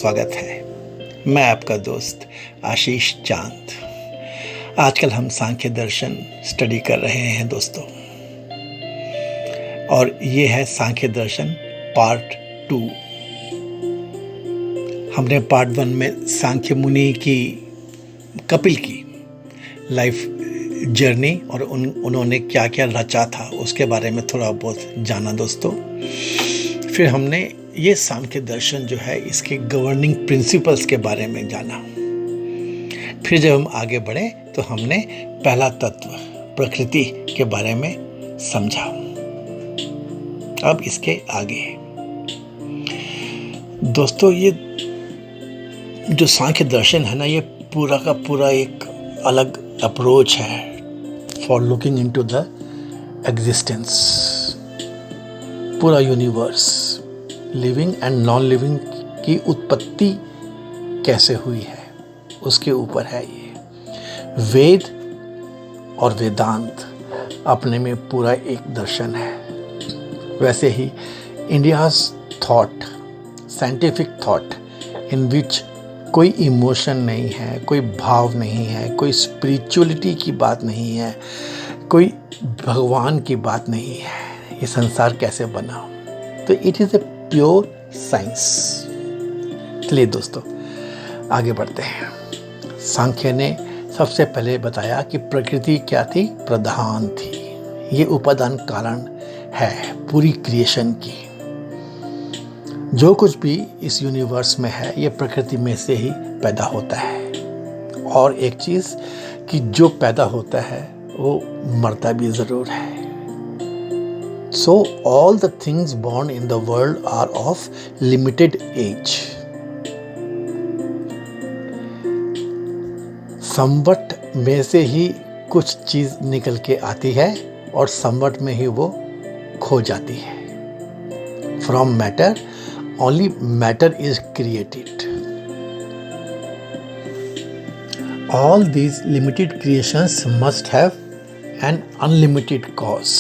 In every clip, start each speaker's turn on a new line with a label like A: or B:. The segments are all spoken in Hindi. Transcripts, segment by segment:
A: स्वागत है। मैं आपका दोस्त आशीष चांद। आजकल हम सांख्य दर्शन स्टडी कर रहे हैं दोस्तों, और ये है सांख्य दर्शन पार्ट 2। हमने पार्ट 1 में सांख्य मुनि की, कपिल की लाइफ जर्नी और उन्होंने क्या क्या रचा था उसके बारे में थोड़ा बहुत जाना दोस्तों। फिर हमने ये सांख्य दर्शन जो है इसके गवर्निंग प्रिंसिपल्स के बारे में जाना। फिर जब हम आगे बढ़े तो हमने पहला तत्व प्रकृति के बारे में समझा। अब इसके आगे दोस्तों, ये जो सांख्य दर्शन है ना, ये पूरा का पूरा एक अलग अप्रोच है for looking into the existence. पूरा universe, living and non living की उत्पत्ति कैसे हुई है उसके ऊपर है ये। वेद और वेदांत अपने में पूरा एक दर्शन है। वैसे ही इंडियाज थॉट, साइंटिफिक थॉट, इन विच कोई इमोशन नहीं है, कोई भाव नहीं है, कोई स्पिरिचुअलिटी की बात नहीं है, कोई भगवान की बात नहीं है। ये संसार कैसे बना, तो it is a pure science. चलिए दोस्तों आगे बढ़ते हैं। सांख्य ने सबसे पहले बताया कि प्रकृति क्या थी, प्रधान थी। ये उपादान कारण है पूरी क्रिएशन की। जो कुछ भी इस यूनिवर्स में है ये प्रकृति में से ही पैदा होता है। और एक चीज़ कि जो पैदा होता है वो मरता भी ज़रूर है। So all the things born in the world are of limited age. संवट में से ही कुछ चीज निकल के आती है और संवट में ही वो खो जाती है। From matter only matter is created. All these limited creations must have an unlimited cause.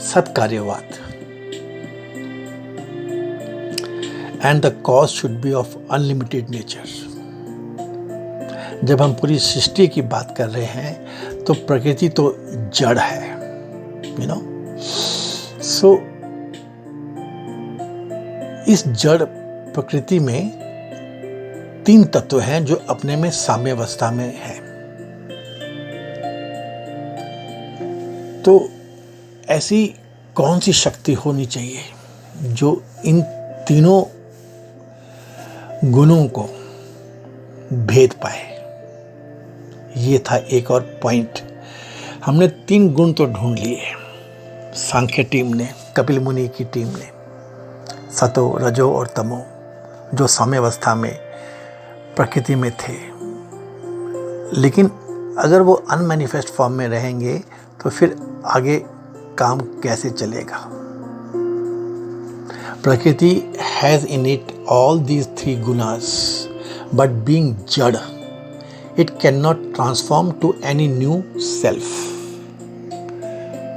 A: सत्कार्यवाद, and the cause should be of unlimited nature. जब हम पूरी सृष्टि की बात कर रहे हैं तो प्रकृति तो जड़ है, यू नो। सो इस जड़ प्रकृति में 3 तत्व हैं जो अपने में साम्यावस्था में है। तो ऐसी कौन सी शक्ति होनी चाहिए जो इन तीनों गुणों को भेद पाए। ये था एक और पॉइंट। हमने 3 गुण तो ढूंढ लिए सांख्य टीम ने, कपिल मुनि की टीम ने, सतो, रजो और तमो, जो साम्यावस्था में प्रकृति में थे। लेकिन अगर वो अनमैनिफेस्ट फॉर्म में रहेंगे तो फिर आगे काम कैसे चलेगा। प्रकृति has in it all these 3 gunas, but being जड़ it cannot transform to any new self.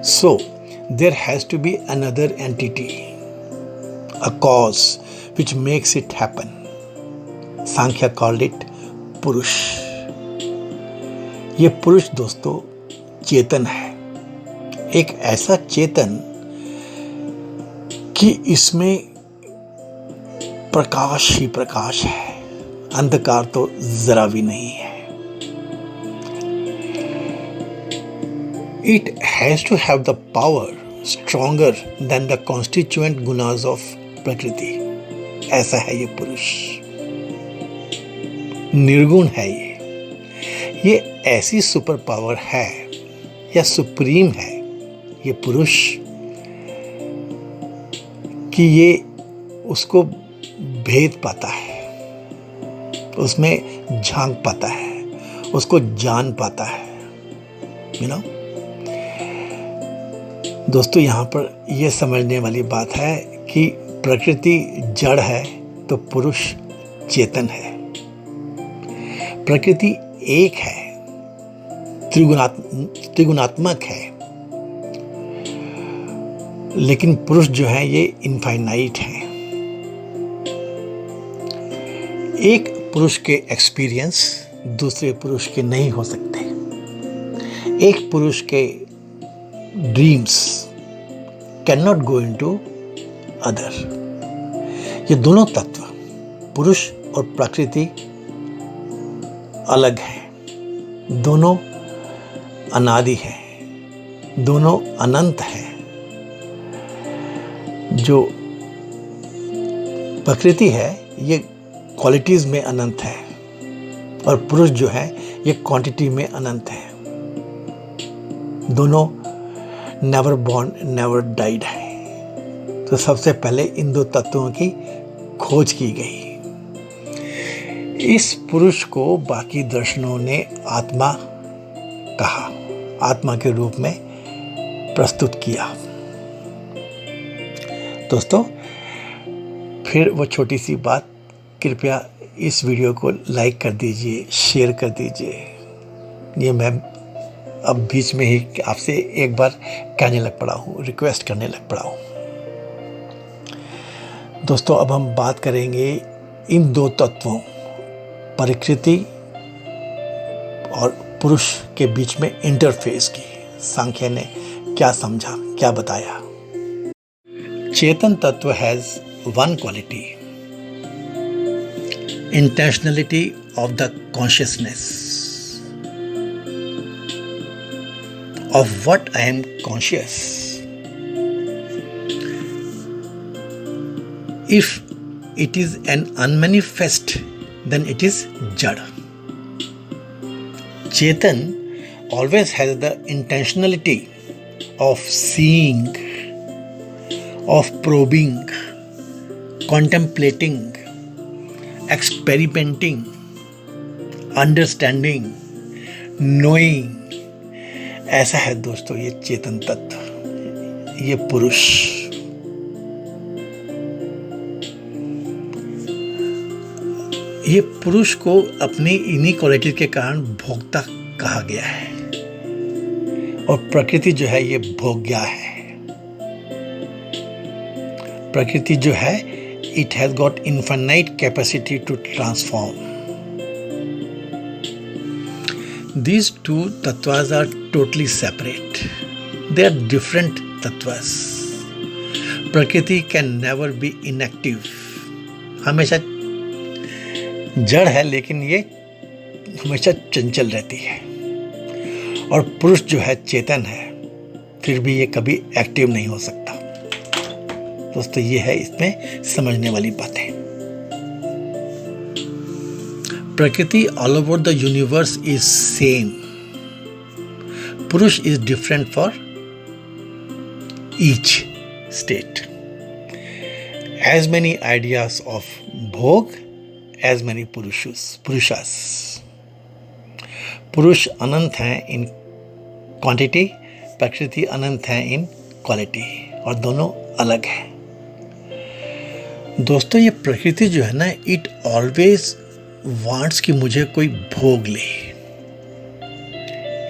A: So there has to be another entity, a cause which makes it happen. Sankhya called it पुरुष। ये पुरुष दोस्तों चेतन है, एक ऐसा चेतन कि इसमें प्रकाश ही प्रकाश है, अंधकार तो जरा भी नहीं है। It has to have the power stronger than the constituent gunas of प्रकृति। ऐसा है ये पुरुष, निर्गुण है ये ऐसी सुपर पावर है या सुप्रीम है ये पुरुष कि ये उसको भेद पाता है, उसमें झांक पाता है, उसको जान पाता है, यू नो। दोस्तों यहाँ पर यह समझने वाली बात है कि प्रकृति जड़ है तो पुरुष चेतन है। प्रकृति एक है, त्रिगुणात्मक है, लेकिन पुरुष जो है ये इनफाइनाइट है, एक पुरुष के एक्सपीरियंस दूसरे पुरुष के नहीं हो सकते। एक पुरुष के dreams can not go into other. ये दोनों तत्व पुरुष और प्रकृति अलग हैं, दोनों अनादि हैं, दोनों अनंत हैं। जो प्रकृति है ये क्वालिटीज में अनंत है और पुरुष जो है ये क्वांटिटी में अनंत है। दोनों नेवर बॉर्न नेवर डाइड है। तो सबसे पहले इन दो तत्वों की खोज की गई। इस पुरुष को बाकी दर्शनों ने आत्मा कहा, आत्मा के रूप में प्रस्तुत किया। दोस्तों, फिर वो छोटी सी बात, कृपया इस वीडियो को लाइक कर दीजिए, शेयर कर दीजिए। ये मैं अब बीच में ही आपसे एक बार कहने लग पड़ा हूँ, रिक्वेस्ट करने लग पड़ा हूँ। दोस्तों, अब हम बात करेंगे इन दो तत्वों प्रकृति और पुरुष के बीच में इंटरफेस की। सांख्य ने क्या समझा, क्या बताया। चेतन तत्व has one quality, intentionality of the consciousness of what I am conscious. If it is an unmanifest, then it is jada. Chetan always has the intentionality of seeing, of probing, contemplating, experimenting, understanding, knowing. ऐसा है दोस्तों ये चेतन तत्व, ये पुरुष। ये पुरुष को अपनी इन्हीं क्वालिटी के कारण भोक्ता कहा गया है और प्रकृति जो है ये भोग्या है। प्रकृति जो है it has got infinite capacity to transform. These two tattvas are totally separate. They are different tattvas. Prakriti can never be inactive. हमेशा जड़ है लेकिन ये हमेशा चंचल रहती है। और पुरुष जो है चेतन है, फिर भी ये कभी एक्टिव नहीं हो सकता। दोस्तों, ये है इसमें समझने वाली बातें। Prakriti all over the universe is same, purusha is different for each state. As many ideas of bhog, as many purushas. पुरुष अनंत हैं इन क्वांटिटी, प्रकृति अनंत हैं इन क्वालिटी, और दोनों अलग हैं। दोस्तों, ये प्रकृति जो है ना, इट ऑलवेज वांट्स कि मुझे कोई भोग ले।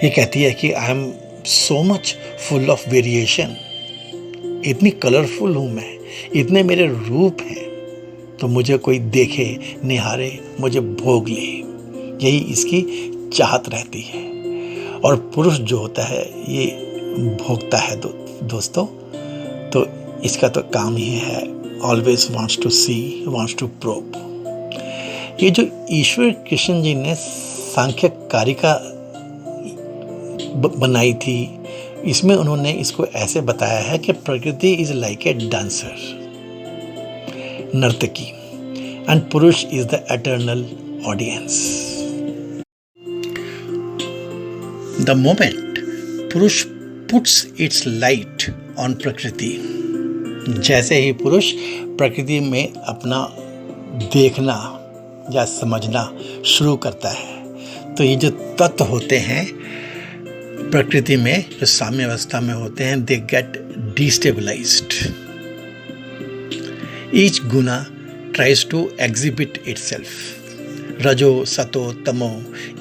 A: ये कहती है कि I am so much full of variation, इतनी कलरफुल हूँ मैं, इतने मेरे रूप हैं, तो मुझे कोई देखे, निहारे, मुझे भोग ले। यही इसकी चाहत रहती है। और पुरुष जो होता है ये भोगता है दोस्तों। तो इसका तो काम ही है always wants to see, wants to probe. ये जो ईश्वर कृष्ण जी ने सांख्य कारिका बनाई थी, इसमें उन्होंने इसको ऐसे बताया है कि प्रकृति इज लाइक ए डांसर, नर्तकी, एंड पुरुष is the eternal audience. The moment पुरुष पुट्स इट्स लाइट ऑन प्रकृति, जैसे ही पुरुष प्रकृति में अपना देखना या समझना शुरू करता है, तो ये जो तत्व होते हैं प्रकृति में, जो साम्य अवस्था में होते हैं, they get destabilized. Each guna tries to exhibit itself. Rajo, sato, tamo,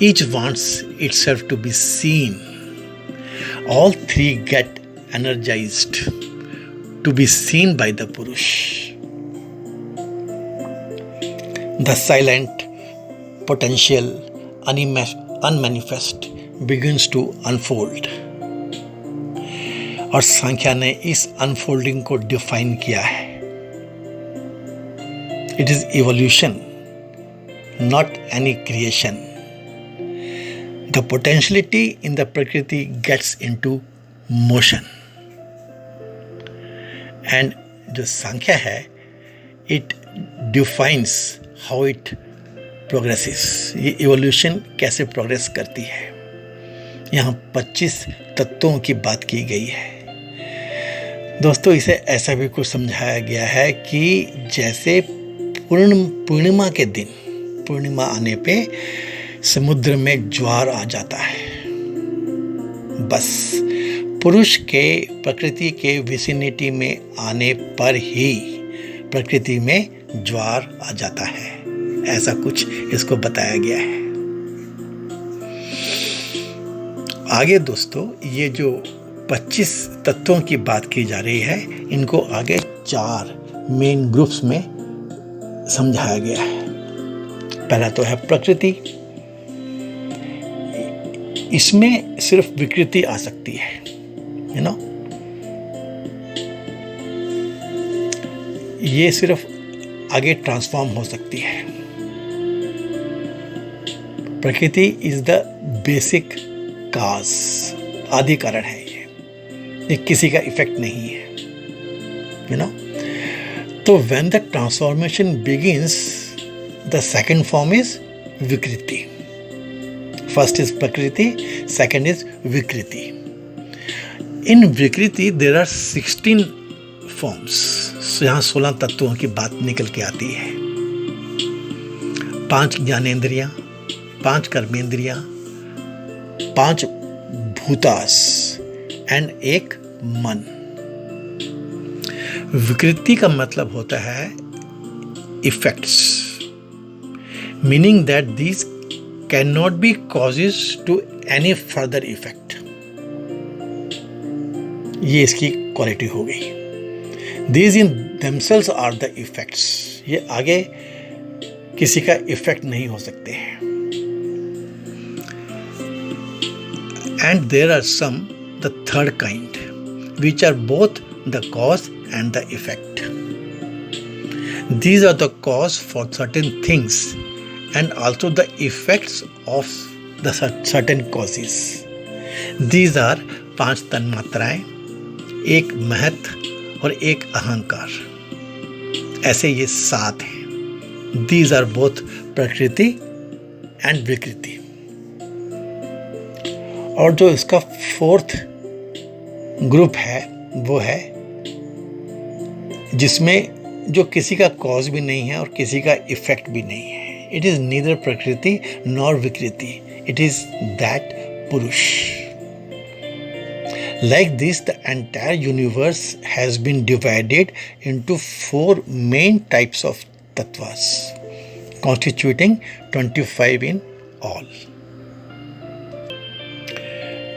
A: each wants itself to be seen. All three get energized to be seen by the Purush. The silent potential unmanifest begins to unfold. और सांख्या ने इस अनफोल्डिंग को डिफाइन किया है. It is evolution, not any creation. The potentiality in the प्रकृति गेट्स इनटू मोशन. एंड जो सांख्या है, it defines how it progresses. ये इवोल्यूशन कैसे प्रोग्रेस करती है. यहाँ 25 तत्वों की बात की गई है. दोस्तों, इसे ऐसा भी कुछ समझाया गया है कि जैसे पूर्णिमा के दिन, पूर्णिमा आने पे समुद्र में ज्वार आ जाता है. बस पुरुष के प्रकृति के विसिनिटी में आने पर ही प्रकृति में ज्वार आ जाता है. ऐसा कुछ इसको बताया गया है. आगे दोस्तों, ये जो 25 तत्वों की बात की जा रही है, इनको आगे 4 मेन ग्रुप्स में समझाया गया है. पहला तो है प्रकृति. इसमें सिर्फ विकृति आ सकती है, यू नो. ये सिर्फ आगे ट्रांसफॉर्म हो सकती है. प्रकृति इज द बेसिक काज, आदि कारण है. ये किसी का इफेक्ट नहीं है, यू नो. तो when the transformation begins, the second form is विकृति. फर्स्ट इज प्रकृति, सेकंड इज विकृति. इन विकृति देयर आर 16 फॉर्म्स. यहाँ 16 तत्वों की बात निकल के आती है. 5 ज्ञानेंद्रियां, 5 कर्मेंद्रियां, 5 भूतास एंड 1 मन. विकृति का मतलब होता है effects, meaning that these can not be causes to any further effect. ये इसकी क्वालिटी हो गई. These in themselves are the effects. ये आगे किसी का इफेक्ट नहीं हो सकते हैं. And there are some, the third kind, which are both the cause and the effect. These are the cause for certain things and also the effects of the certain causes. These are 5 तन्मात्राएं, 1 महत और 1 अहंकार. ऐसे ये 7 हैं. These are both प्रकृति and विकृति. और जो इसका 4th ग्रुप है, वो है जिसमें जो किसी का कॉज भी नहीं है और किसी का इफेक्ट भी नहीं है. It is neither prakriti nor vikriti. It is that purusha. Like this the entire universe has been divided into 4 main types of tattvas, constituting 25 in all.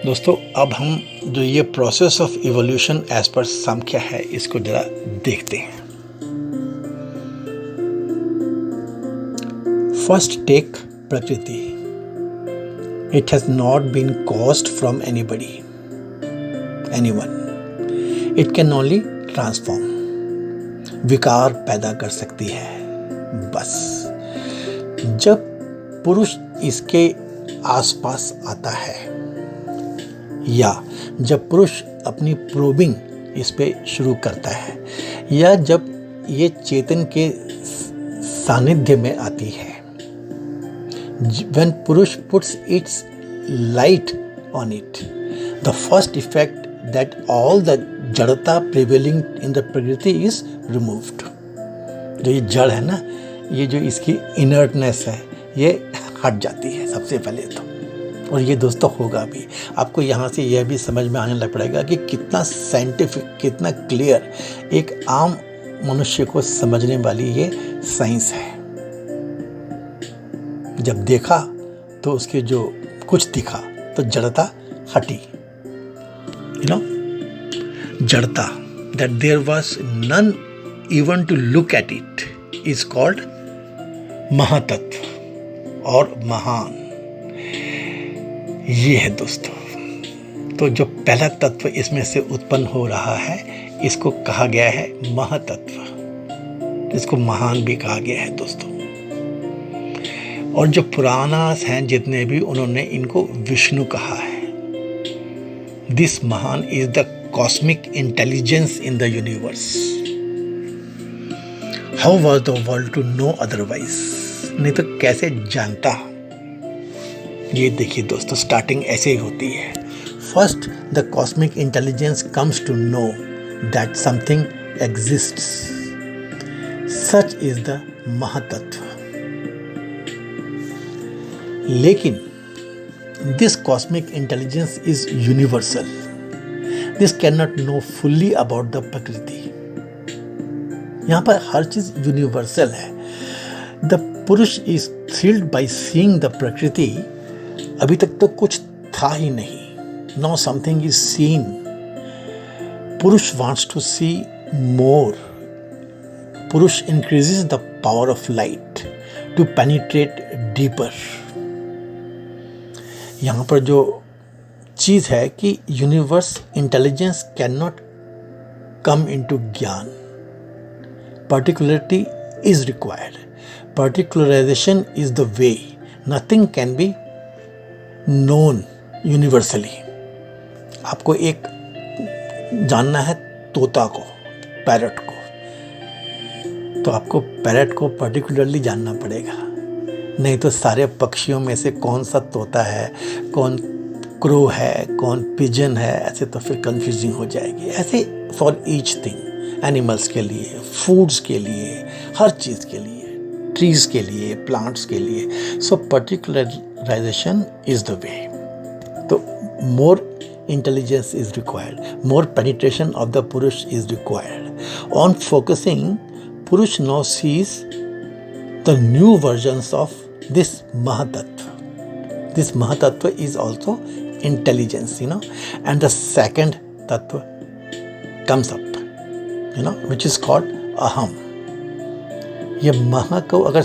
A: दोस्तों, अब हम जो ये process of evolution as per Sankhya है, इसको जरा देखते हैं. First take prakriti. It has not been caused from anybody, anyone. It can only transform. विकार पैदा कर सकती है बस. जब पुरुष इसके आसपास आता है या जब पुरुष अपनी प्रोबिंग इस पे शुरू करता है या जब ये चेतन के सानिध्य में आती है, when पुरुष puts its light on it, the first effect that all the जड़ता prevailing in the प्रकृति is removed. जो ये जड़ है ना, ये जो इसकी इनर्टनेस है, ये हट जाती है सबसे पहले तो. और ये दोस्तों होगा भी. आपको यहाँ से यह भी समझ में आने लग पड़ेगा कि कितना साइंटिफिक, कितना क्लियर, एक आम मनुष्य को समझने वाली ये साइंस है. जब देखा तो उसके जो कुछ दिखा तो जड़ता हटी. यू नो, जड़ता, that there was none even to look at it, is called महातत्व और महान, ये है दोस्तों। तो जो पहला तत्व इसमें से उत्पन्न हो रहा है, इसको कहा गया है महातत्व, इसको महान भी कहा गया है दोस्तों। और जो पुराणास हैं जितने भी, उन्होंने इनको विष्णु कहा है। This mahan is the cosmic intelligence in the universe. How was the world to know otherwise? नहीं तो कैसे जानता। ये देखिए दोस्तों, स्टार्टिंग ऐसे ही होती है। First the cosmic intelligence comes to know that something exists, such is the mahatattva. लेकिन this cosmic intelligence is universal. This cannot know fully about the प्रकृति। यहाँ पर हर चीज यूनिवर्सल है। The पुरुष is thrilled by seeing the प्रकृति। अभी तक तो कुछ था ही नहीं। Now something is seen. पुरुष wants to see more. पुरुष increases the power of light to penetrate deeper. यहाँ पर जो चीज़ है कि universe intelligence can not come into gyan, particularity is required, particularization is the way, nothing can be known universally. आपको एक जानना है तोता को, पैरट को, तो आपको पैरट को पर्टिकुलरली जानना पड़ेगा, नहीं तो सारे पक्षियों में से कौन सा तोता है, कौन क्रो है, कौन पिजन है, ऐसे तो फिर कंफ्यूजिंग हो जाएगी। ऐसे फॉर ईच थिंग, एनिमल्स के लिए, फूड्स के लिए, हर चीज़ के लिए, ट्रीज के लिए, प्लांट्स के लिए। So particularization is the way. तो more intelligence is required, more penetration of the purusha is required. On focusing, purusha now sees the new versions of this Mahatattva. This Mahatattva is also intelligence, and the second Tattva comes up, which is called Aham. ये महा को अगर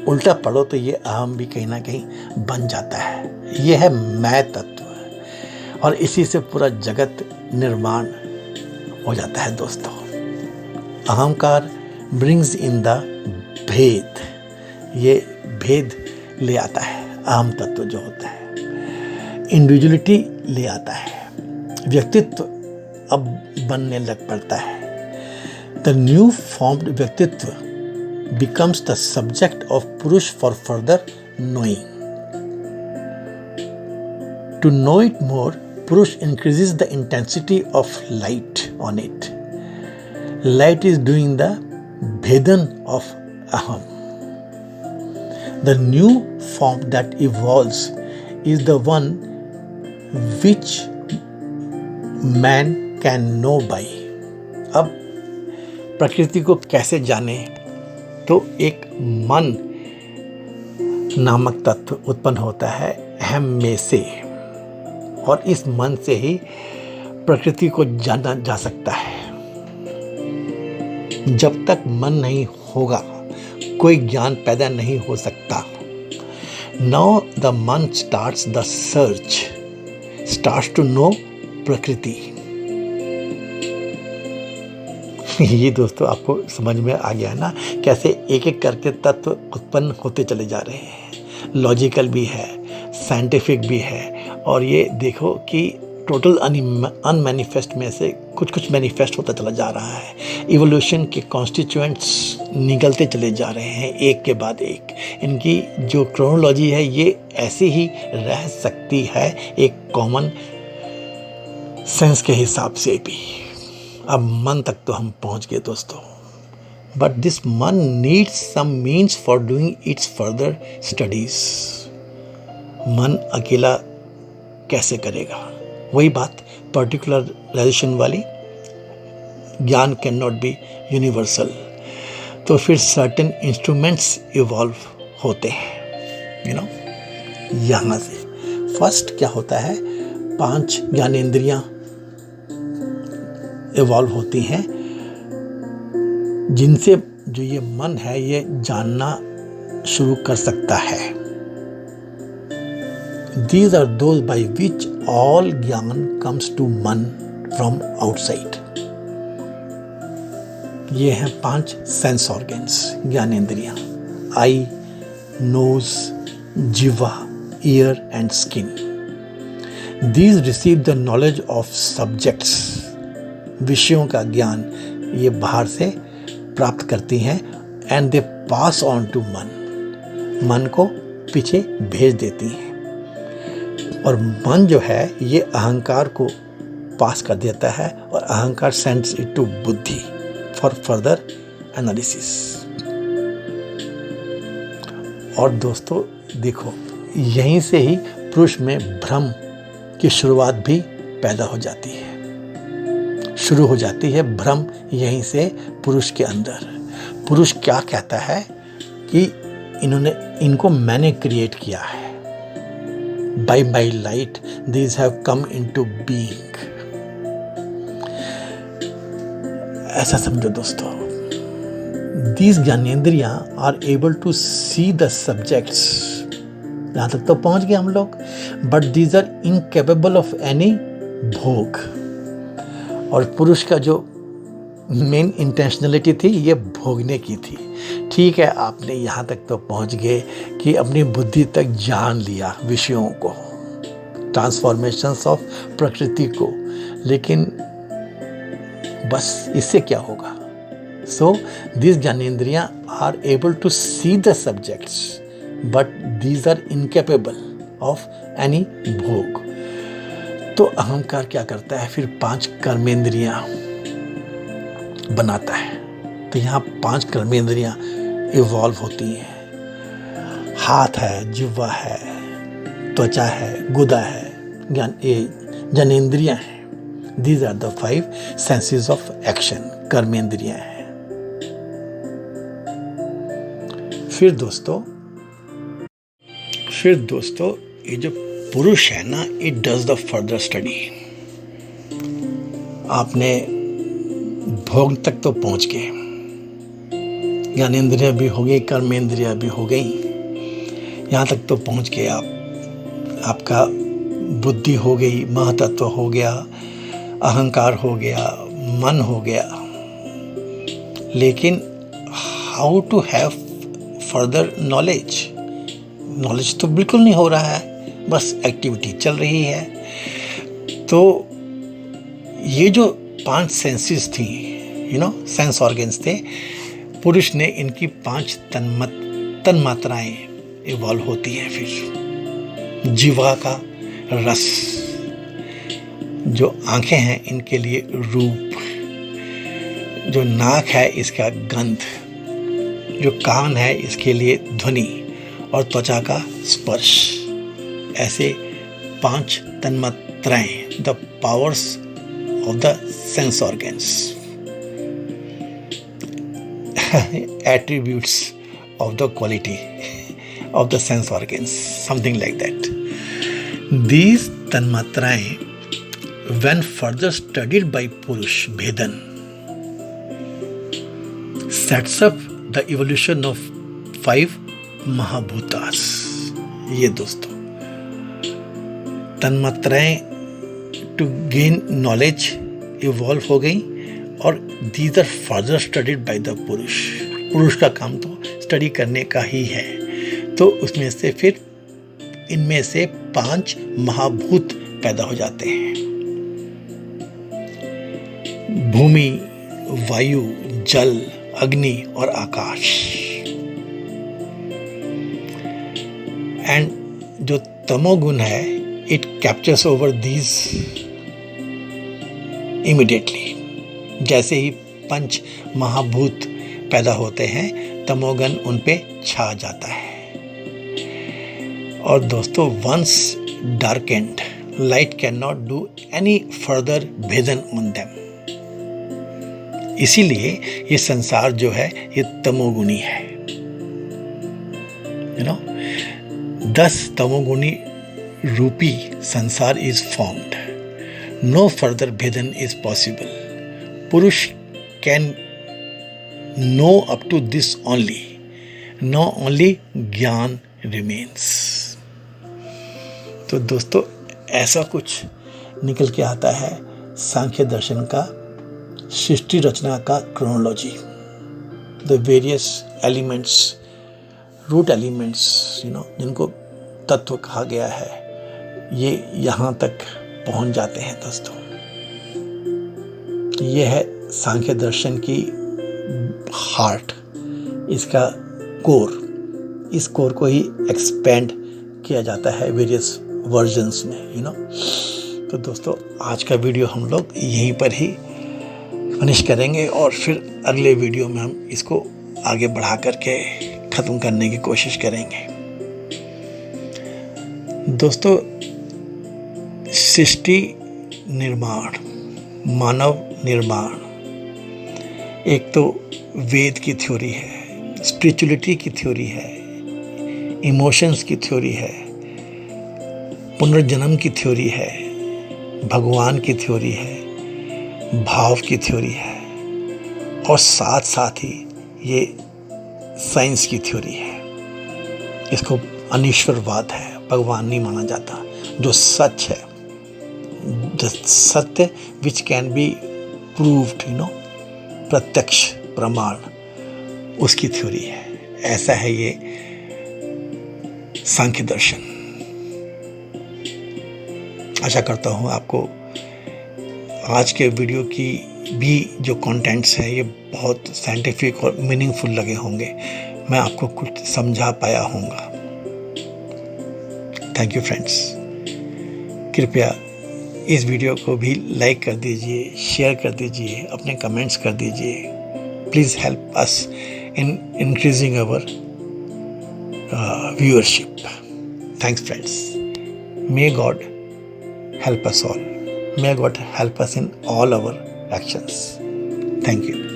A: उल्टा पढ़ो तो ये अहम भी कहीं ना कहीं बन जाता है। ये है मैं तत्व, और इसी से पूरा जगत निर्माण हो जाता है दोस्तों। अहंकार brings in the भेद, ये भेद ले आता है। अहम तत्व जो होता है इंडिविजुअलिटी ले आता है, व्यक्तित्व अब बनने लग पड़ता है। The new formed vyaktitva becomes the subject of purusha for further knowing. To know it more, purusha increases the intensity of light on it. Light is doing the bhedan of aham. The new form that evolves is the one which man can know by. अब प्रकृति को कैसे जाने? तो एक मन नामक तत्व उत्पन्न होता है अहम में से, और इस मन से ही प्रकृति को जाना जा सकता है। जब तक मन नहीं होगा कोई ज्ञान पैदा नहीं हो सकता। Now the man starts the search, starts to know prakriti. ये दोस्तों आपको समझ में आ गया ना, कैसे एक एक करके तत्व उत्पन्न होते चले जा रहे हैं। लॉजिकल भी है, साइंटिफिक भी है, और ये देखो कि टोटल अनमैनिफेस्ट में से कुछ मैनिफेस्ट होता चला जा रहा है। इवोल्यूशन के कॉन्स्टिट्यूएंट्स निकलते चले जा रहे हैं एक के बाद एक। इनकी जो क्रोनोलॉजी है ये ऐसी ही रह सकती है एक कॉमन सेंस के हिसाब से भी। अब मन तक तो हम पहुंच गए दोस्तों, but this man needs some means for doing its further studies. मन अकेला कैसे करेगा? वही बात पर्टिकुलराइजेशन वाली, ज्ञान कैन नॉट बी यूनिवर्सल। तो फिर सर्टेन इंस्ट्रूमेंट्स इवॉल्व होते हैं, यहाँ से फर्स्ट क्या होता है, 5 ज्ञानेंद्रियां इवॉल्व होती हैं, जिनसे जो ये मन है ये जानना शुरू कर सकता है। These are those by which all ज्ञान comes to मन from outside. ये हैं 5 सेंस ऑर्गन्स, ज्ञानेंद्रियां: आई, नोज, जिह्वा, year and skin. These receive the knowledge of subjects. विषयों का ज्ञान ये बाहर से प्राप्त करती हैं and they pass on to man. मन को पीछे भेज देती हैं और मन जो है ये अहंकार को पास कर देता है और अहंकार सेंड्स इट टू बुद्धि फॉर फर्दर एनालिसिस. और दोस्तों देखो, यहीं से ही पुरुष में भ्रम की शुरुआत भी पैदा हो जाती है. शुरू हो जाती है भ्रम यहीं से पुरुष के अंदर. पुरुष क्या कहता है कि इनको मैंने क्रिएट किया है. By my light, these have come into being. ऐसा समझो दोस्तों. These ज्ञानेंद्रियां are able to see the subjects. यहाँ तक तो पहुंच गए हम लोग. But these are incapable of any भोग. और पुरुष का जो मेन इंटेंशनलिटी थी ये भोगने की थी. ठीक है, आपने यहाँ तक तो पहुँच गए कि अपनी बुद्धि तक जान लिया विषयों को, ट्रांसफॉर्मेशंस ऑफ प्रकृति को, लेकिन बस इससे क्या होगा. सो दिस ज्ञानेंद्रियां are able to see the subjects but these are incapable of any bhog. तो अहंकार क्या करता है फिर? 5 कर्मेंद्रियां बनाता है. तो यहाँ 5 कर्मेंद्रियां इवॉल्व होती हैं. हाथ है, जिह्वा है, त्वचा है, गुदा है, ज्ञानेंद्रियां हैं. These are the 5 senses of action, कर्मेंद्रियां हैं. फिर दोस्तों ये जो पुरुष है ना, it does the further study. आपने भोग तक तो पहुंच गए, ज्ञानेंद्रियां भी हो गई, कर्मेंद्रियां भी हो गई, यहाँ तक तो पहुंच गए आप. आपका बुद्धि हो गई, महतत्व हो गया, अहंकार हो गया, मन हो गया. लेकिन how to have further knowledge? Knowledge तो बिल्कुल नहीं हो रहा है, बस एक्टिविटी चल रही है. तो ये जो 5 सेंसेस थी, सेंस ऑर्गन्स थे, पुरुष ने इनकी 5 तन्मात्राएं इवॉल्व होती है. फिर जिह्वा का रस, जो आंखें हैं इनके लिए रूप, जो नाक है इसका गंध, जो कान है इसके लिए ध्वनि, और त्वचा का स्पर्श. ऐसे 5 तन्मात्राएं, the powers of the sense organs, attributes of the quality of the sense organs, something like that. These tanmatraएं, when further studied by Purush Bhedan, sets up the evolution of 5 Mahabhutas. ये दोस्तों, तन्मात्राएं to gain knowledge evolve हो गई और these are further studied by the पुरुष. पुरुष का काम तो स्टडी करने का ही है. तो उसमें से फिर इनमें से 5 महाभूत पैदा हो जाते हैं. भूमि, वायु, जल, अग्नि और आकाश. एंड जो तमोगुण है, it captures over these immediately. जैसे ही 5 महाभूत पैदा होते हैं, तमोगुण उन पे छा जाता है. और दोस्तों, once darkened, light can not do any further bhedan on them. इसीलिए ये संसार जो है ये तमोगुणी है. 10 तमोगुणी रूपी संसार is formed. No further bhedan is possible. Purusha can know up to this only. No only gyan remains. तो दोस्तों ऐसा कुछ निकल के आता है सांख्य दर्शन का सृष्टि रचना का chronology, the various elements, root elements, जिनको तत्व कहा गया है, ये यहाँ तक पहुँच जाते हैं दोस्तों। ये है सांख्य दर्शन की हार्ट, इसका कोर। इस कोर को ही एक्सपेंड किया जाता है वेरियस वर्जन्स में, तो दोस्तों आज का वीडियो हम लोग यहीं पर ही फिनिश करेंगे और फिर अगले वीडियो में हम इसको आगे बढ़ा करके ख़त्म करने की कोशिश करेंगे। दोस्तों सृष्टि निर्माण, मानव निर्माण, एक तो वेद की थ्योरी है, स्पिरिचुअलिटी की थ्योरी है, इमोशंस की थ्योरी है, पुनर्जन्म की थ्योरी है, भगवान की थ्योरी है, भाव की थ्योरी है, और साथ साथ ही ये साइंस की थ्योरी है। इसको अनिश्वरवाद है, भगवान नहीं माना जाता। जो सच है, जो सत्य विच कैन बी प्रूव्ड, प्रत्यक्ष प्रमाण, उसकी थ्योरी है। ऐसा है ये सांख्य दर्शन। आशा करता हूँ आपको आज के वीडियो की भी जो कंटेंट्स हैं ये बहुत साइंटिफिक और मीनिंगफुल लगे होंगे, मैं आपको कुछ समझा पाया होऊंगा। Thank you friends. कृपया इस वीडियो को भी लाइक कर दीजिए, शेयर कर दीजिए, अपने कमेंट्स कर दीजिए। Please help us in increasing our viewership. Thanks friends. May God help us all. May God help us in all our actions. Thank you.